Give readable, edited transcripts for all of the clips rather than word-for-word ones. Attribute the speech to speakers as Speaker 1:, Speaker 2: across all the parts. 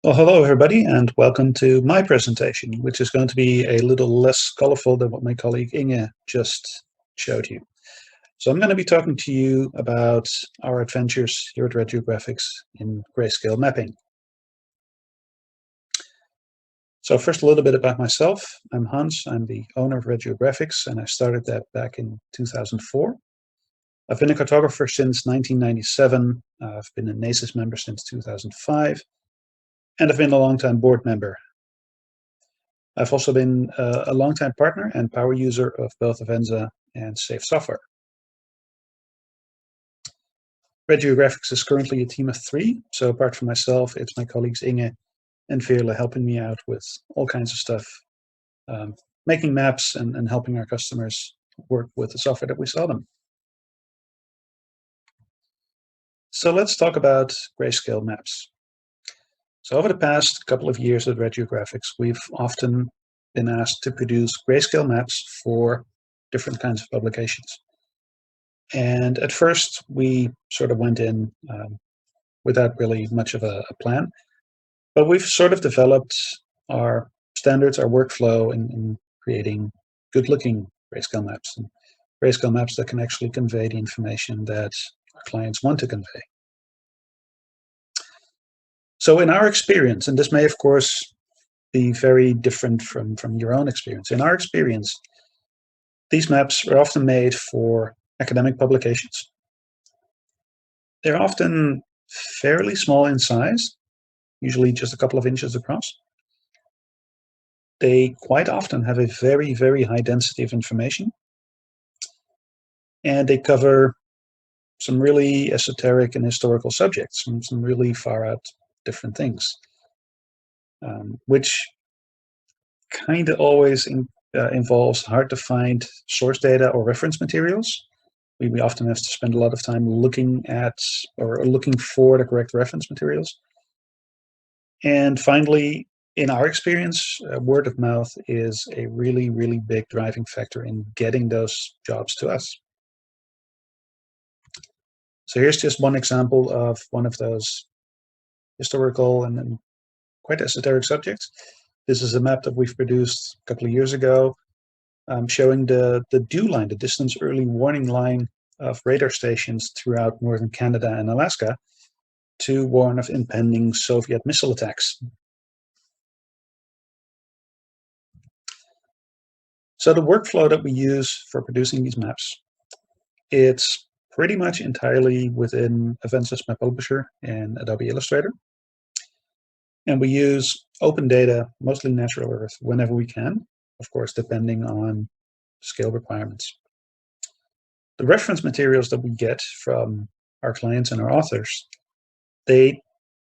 Speaker 1: Well, hello everybody, and welcome to my presentation, which is going to be a little less colorful than what my colleague Inge just showed you. So I'm going to be talking to you about our adventures here at Geographics in grayscale mapping. So first, a little bit about myself. I'm Hans. I'm the owner of Geographics, and I started that back in 2004. I've been a cartographer since 1997. I've been a NACIS member since 2005, and I've been a long-time board member. I've also been a longtime partner and power user of both Avenza and Safe Software. Geographics is currently a team of 3, so apart from myself, it's my colleagues Inge and Veerle helping me out with all kinds of stuff, making maps and helping our customers work with the software that we sell them. So let's talk about Grayscale Maps. So over the past couple of years at Geographics, we've often been asked to produce grayscale maps for different kinds of publications. And at first, we sort of went in without really much of a plan, but we've sort of developed our standards, our workflow in creating good-looking grayscale maps, and grayscale maps that can actually convey the information that our clients want to convey. So in our experience, and this may of course be very different from your own experience, in our experience, these maps are often made for academic publications. They're often fairly small in size, usually just a couple of inches across. They quite often have a very, very high density of information, and they cover some really esoteric and historical subjects, some really far out different things, which kind of always involves hard to find source data or reference materials. We often have to spend a lot of time looking at or looking for the correct reference materials. And finally, in our experience, word of mouth is a really, really big driving factor in getting those jobs to us. So here's just one example of one of those historical and quite esoteric subjects. This is a map that we've produced a couple of years ago, showing the dew line, the distance early warning line of radar stations throughout northern Canada and Alaska to warn of impending Soviet missile attacks. So the workflow that we use for producing these maps, it's pretty much entirely within Avenza's Map Publisher and Adobe Illustrator. And we use open data, mostly natural earth, whenever we can, of course, depending on scale requirements. The reference materials that we get from our clients and our authors, they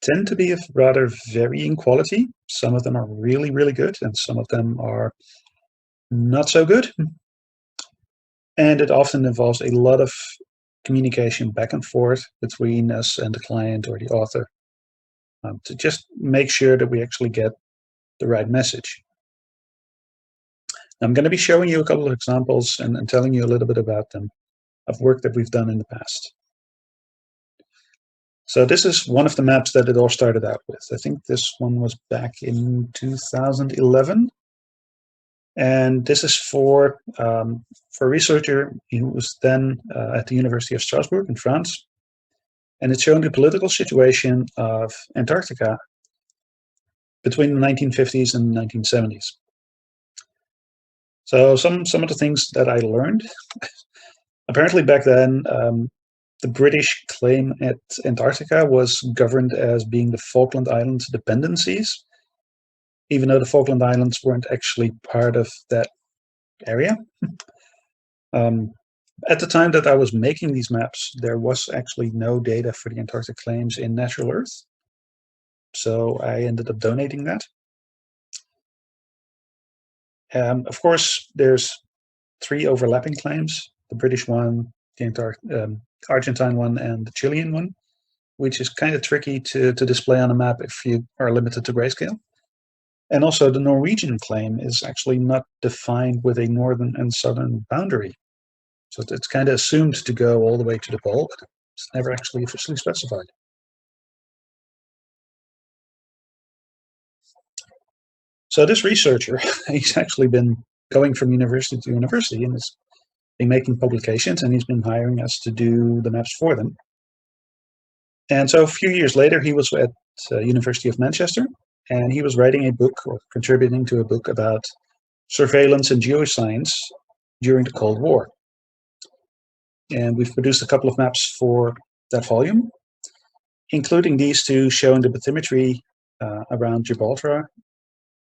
Speaker 1: tend to be of rather varying quality. Some of them are really, really good, and some of them are not so good. And it often involves a lot of communication back and forth between us and the client or the author to just make sure that we actually get the right message. I'm going to be showing you a couple of examples and telling you a little bit about them, of work that we've done in the past. So this is one of the maps that it all started out with. I think this one was back in 2011. And this is for a researcher who was then at the University of Strasbourg in France. And it's showing the political situation of Antarctica between the 1950s and 1970s. So some of the things that I learned, apparently back then, the British claim at Antarctica was governed as being the Falkland Islands dependencies, even though the Falkland Islands weren't actually part of that area. At the time that I was making these maps, there was actually no data for the Antarctic claims in Natural Earth. So I ended up donating that. Of course, there's 3 overlapping claims, the British one, the Argentine one, and the Chilean one, which is kind of tricky to display on a map if you are limited to grayscale. And also the Norwegian claim is actually not defined with a northern and southern boundary. So it's kind of assumed to go all the way to the pole, but it's never actually officially specified. So this researcher, he's actually been going from university to university and has been making publications, and he's been hiring us to do the maps for them. And so a few years later, he was at University of Manchester, and he was writing a book or contributing to a book about surveillance and geoscience during the Cold War. And we've produced a couple of maps for that volume, including these two showing the bathymetry around Gibraltar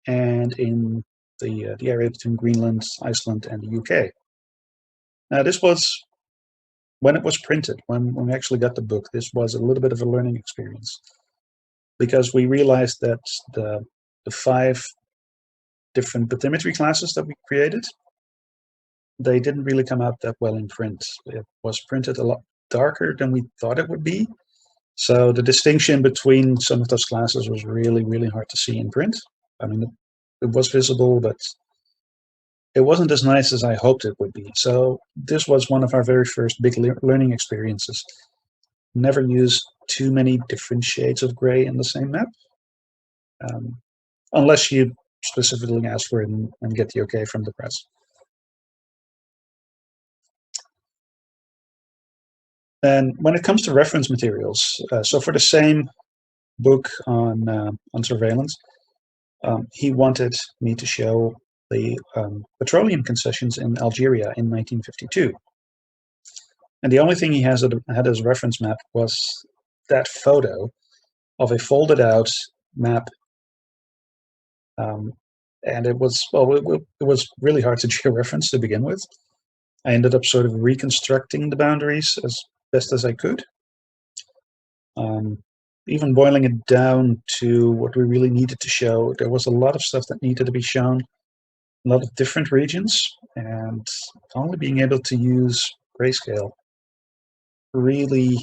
Speaker 1: and in the area between Greenland, Iceland, and the UK. Now, this was when it was printed, when we actually got the book, this was a little bit of a learning experience, because we realized that the 5 different bathymetry classes that we created, they didn't really come out that well in print. It was printed a lot darker than we thought it would be. So the distinction between some of those classes was really, really hard to see in print. I mean, it was visible, but it wasn't as nice as I hoped it would be. So this was one of our very first big learning experiences. Never use too many different shades of gray in the same map, unless you specifically ask for it and get the okay from the press. And when it comes to reference materials, so for the same book on surveillance, he wanted me to show the petroleum concessions in Algeria in 1952. And the only thing he had as reference map was that photo of a folded out map. And it was, well, it was really hard to georeference to begin with. I ended up sort of reconstructing the boundaries as best as I could. Even boiling it down to what we really needed to show, there was a lot of stuff that needed to be shown, a lot of different regions, and only being able to use grayscale really,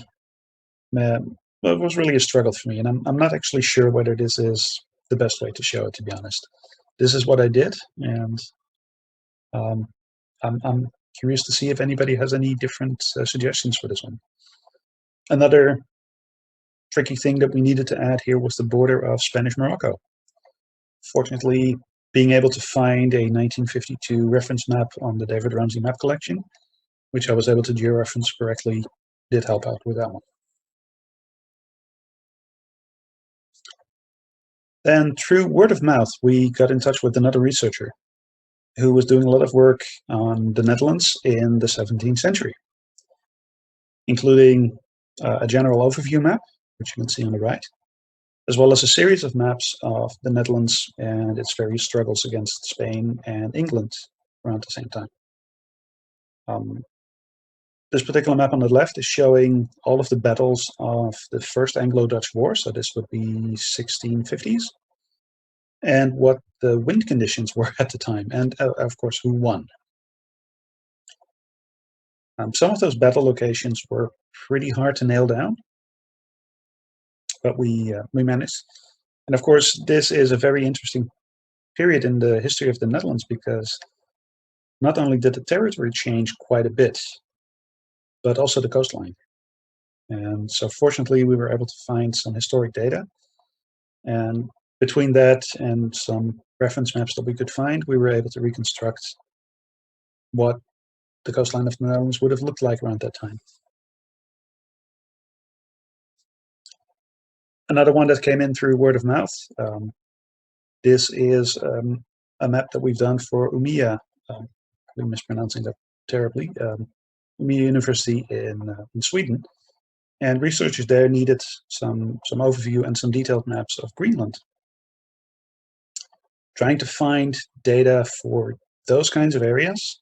Speaker 1: well, it was really a struggle for me, and I'm not actually sure whether this is the best way to show it, to be honest. This is what I did, and I'm curious to see if anybody has any different suggestions for this one. Another tricky thing that we needed to add here was the border of Spanish Morocco. Fortunately, being able to find a 1952 reference map on the David Ramsey map collection, which I was able to georeference correctly, did help out with that one. Then through word of mouth, we got in touch with another researcher who was doing a lot of work on the Netherlands in the 17th century, including a general overview map, which you can see on the right, as well as a series of maps of the Netherlands and its various struggles against Spain and England around the same time. This particular map on the left is showing all of the battles of the First Anglo-Dutch War, so this would be 1650s, and what the wind conditions were at the time, and of course who won. Some of those battle locations were pretty hard to nail down, but we managed. And of course, this is a very interesting period in the history of the Netherlands, because not only did the territory change quite a bit, but also the coastline. And so fortunately, we were able to find some historic data. And between that and some reference maps that we could find, we were able to reconstruct what the coastline of the Netherlands would have looked like around that time. Another one that came in through word of mouth. This is a map that we've done for UMIA. I'm mispronouncing that terribly. UMIA University in Sweden. And researchers there needed some overview and some detailed maps of Greenland. Trying to find data for those kinds of areas,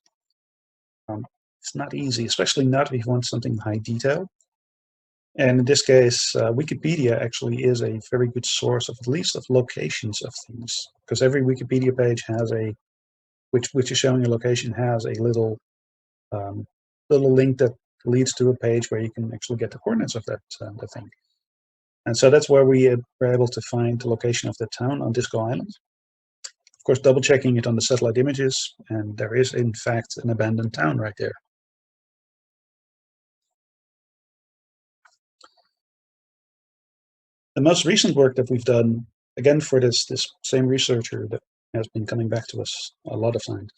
Speaker 1: it's not easy, especially not if you want something high detail. And in this case, Wikipedia actually is a very good source of at least of locations of things, because every Wikipedia page has which is showing a location, has a little link that leads to a page where you can actually get the coordinates of that thing. And so that's where we were able to find the location of the town on Disco Island. Of course, double checking it on the satellite images, and there is in fact an abandoned town right there. The most recent work that we've done again, for this same researcher that has been coming back to us a lot of times,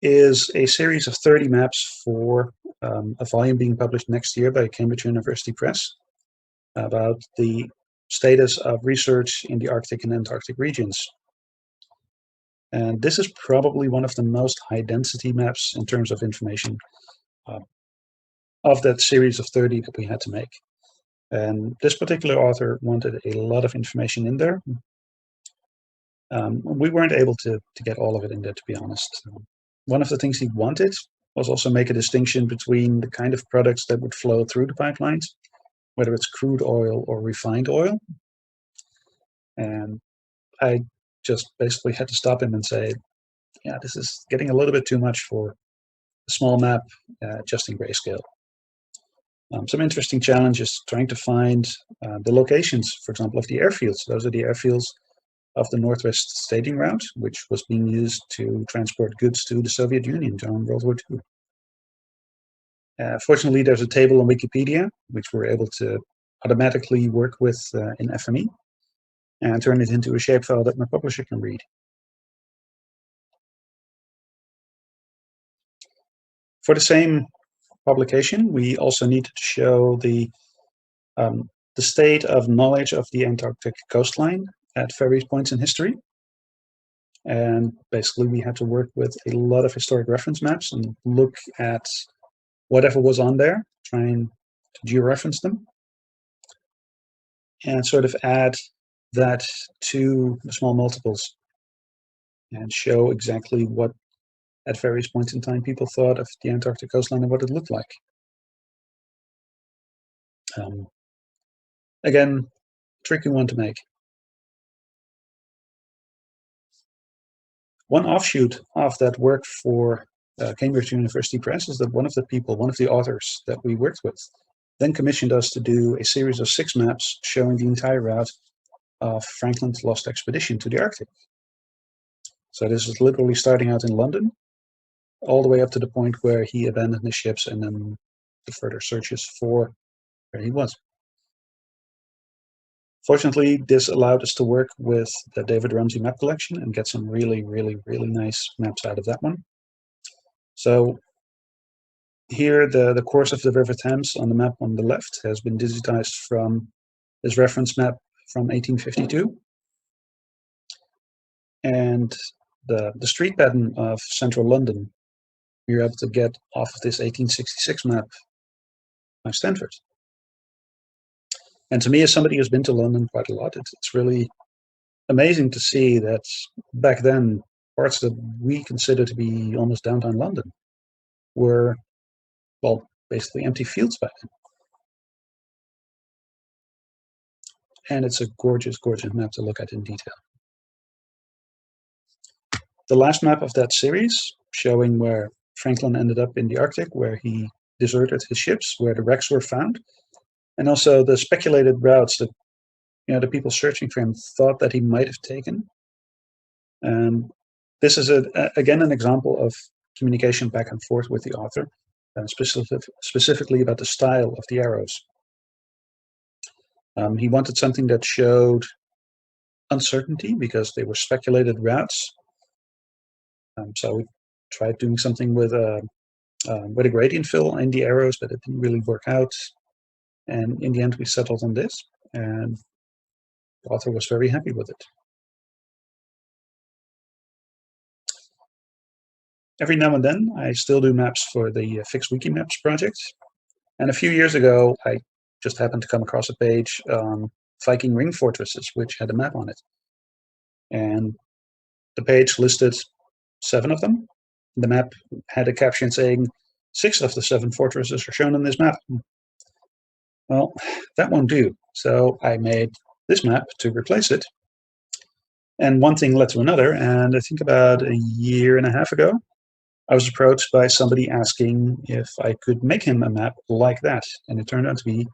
Speaker 1: is a series of 30 maps for a volume being published next year by Cambridge University Press about the status of research in the Arctic and Antarctic regions. And this is probably one of the most high density maps in terms of information of that series of 30 that we had to make. And this particular author wanted a lot of information in there. We weren't able to get all of it in there, to be honest. One of the things he wanted was also make a distinction between the kind of products that would flow through the pipelines, whether it's crude oil or refined oil. And I just basically had to stop him and say, yeah, this is getting a little bit too much for a small map just in grayscale. Some interesting challenges trying to find the locations, for example, of the airfields. Those are the airfields of the Northwest Staging Route, which was being used to transport goods to the Soviet Union during World War II. Fortunately, there's a table on Wikipedia, which we're able to automatically work with in FME and turn it into a shapefile that my publisher can read. For the same publication, we also need to show the state of knowledge of the Antarctic coastline at various points in history. And basically, we had to work with a lot of historic reference maps and look at whatever was on there, trying to georeference them, and sort of add that to the small multiples and show exactly what, at various points in time, people thought of the Antarctic coastline and what it looked like. Again, tricky one to make. One offshoot of that work for Cambridge University Press is that one of the authors that we worked with, then commissioned us to do a series of 6 maps showing the entire route of Franklin's lost expedition to the Arctic. So this is literally starting out in London, all the way up to the point where he abandoned the ships and then the further searches for where he was. Fortunately, this allowed us to work with the David Ramsey map collection and get some really, really, really nice maps out of that one. So here, the course of the River Thames on the map on the left has been digitized from this reference map from 1852. And the street pattern of central London, you're able to get off of this 1866 map by Stanford. And to me, as somebody who's been to London quite a lot, it's really amazing to see that back then, parts that we consider to be almost downtown London were, well, basically empty fields back then. And it's a gorgeous, gorgeous map to look at in detail. The last map of that series, showing where Franklin ended up in the Arctic, where he deserted his ships, where the wrecks were found, and also the speculated routes that the people searching for him thought that he might have taken. And this is again an example of communication back and forth with the author, and specifically about the style of the arrows. He wanted something that showed uncertainty because they were speculated routes. So we tried doing something with a gradient fill in the arrows, but it didn't really work out. And in the end, we settled on this, and the author was very happy with it. Every now and then, I still do maps for the Fix Wiki Maps project. And a few years ago, I just happened to come across a page on Viking ring fortresses, which had a map on it. And the page listed 7 of them. The map had a caption saying, 6 of the 7 fortresses are shown on this map. Well, that won't do. So I made this map to replace it. And one thing led to another. And I think about a year and a half ago, I was approached by somebody asking if I could make him a map like that. And it turned out to be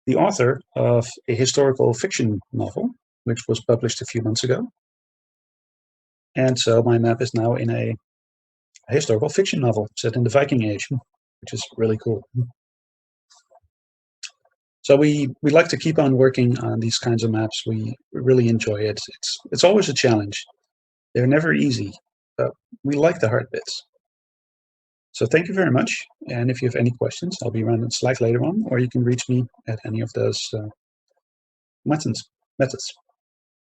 Speaker 1: the author of a historical fiction novel, which was published a few months ago. And so my map is now in a historical fiction novel set in the Viking Age, which is really cool. So we like to keep on working on these kinds of maps. We really enjoy it. It's always a challenge. They're never easy, but we like the hard bits. So thank you very much. And if you have any questions, I'll be around in Slack later on, or you can reach me at any of those methods.